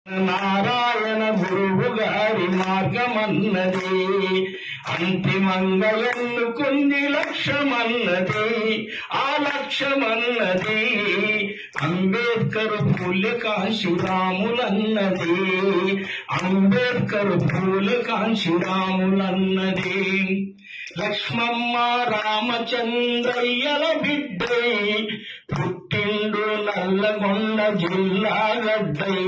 నారాయణ గురువు గారి మార్గమన్నది అంతిమంగా ఎన్నుకుంది లక్ష్యమన్నది. ఆ లక్ష్యమన్నది అంబేద్కర్ పూలె కాశీరాములన్నది. అంబేద్కర్ పూలె కాశీరాములన్నది. లక్ష్మమ్మ రామచంద్రయ్యల బిడ్డై పుట్టిండు నల్లగొండ జిల్లా గడ్డై.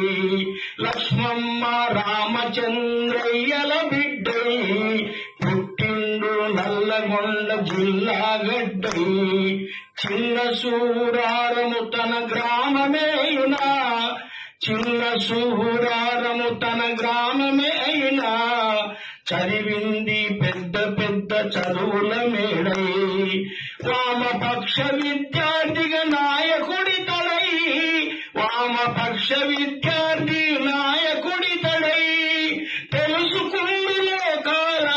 లక్ష్మమ్మ రామచంద్రయ్యల బిడ్డై పుట్టిండు నల్లగొండ జిల్లా గడ్డై. చిన్న సూరారము తన గ్రామమేయునా, చిన్న సూరారము తన గ్రామమే అయినా చదివింది పెద్ద పెద్ద చదువుల మేడై. వామపక్ష విద్యార్థిగా నాయకుడి తడై, వామపక్ష విద్యార్థి నాయకుడి తడై తెలుసుకుండు లోకాల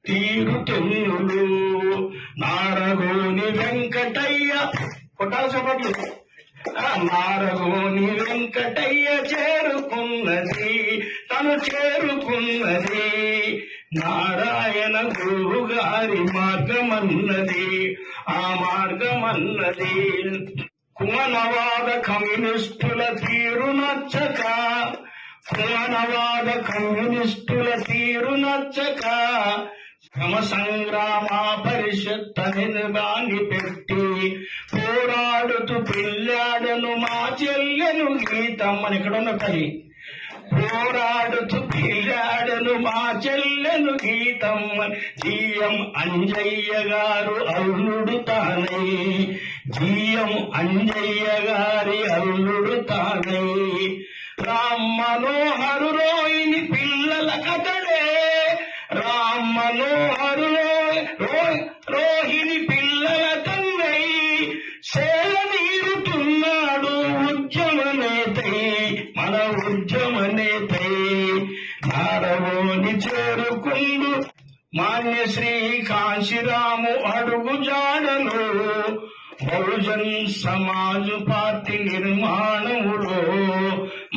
తీరుతెన్నులు. నారగోని వెంకటయ్య కొట్టాల్సపట్లు నారగోని వెంకటయ్య చేరుకున్నది, తను చేరుకున్నది నారాయణ గురువు గారి మార్గమన్నది. ఆ మార్గమన్నది కుమనవాద కమ్యూనిస్టుల తీరు నచ్చక, కుమనవాద కమ్యూనిస్టుల తీరు నచ్చక శ్రమ సంగ్రామ పరిషత్ అనే దాన్ని పెట్టి పోరాడుతూ పిల్లాడను మా చెల్లెను గీతమ్మని. ఇక్కడ ఉన్న తల్లి పోరాడుతూ పిల్లాడను మా చెల్లెను గీతమ్మని. జిఎం అంజయ్య గారు అల్లుడు తానై, జిఎం అంజయ్య గారి అల్లుడు తానై. రామ్ మనోహరు రోహిణి పిల్లల కథడే, రామ్ మనోహరు రోహిణి పిల్లల తండ్రై సేల నీరుతున్నాడు ఉద్యమ నేతై, మన ఉద్యమ నేతై. నారవోని చేరుకుండు మాన్యశ్రీ కాశీరాము అడుగు జాడలో, బహుజన్ సమాజ్ పార్టీ నిర్మాణములో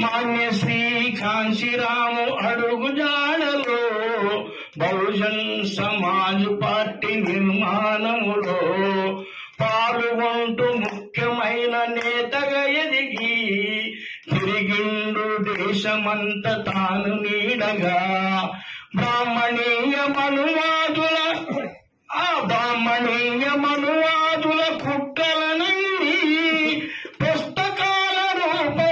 మాన్యశ్రీ కాశీరాము అడుగు జాడలో, బహుజన్ సమాజ్ పార్టీ నిర్మాణములో పాల్గొంటూ ముఖ్యమైన నేతగా ఎదిగి తిరిగిండు దేశమంత తాను నీడగా. బ్రాహ్మణీయ మనువాదుల కుట్రలనంగా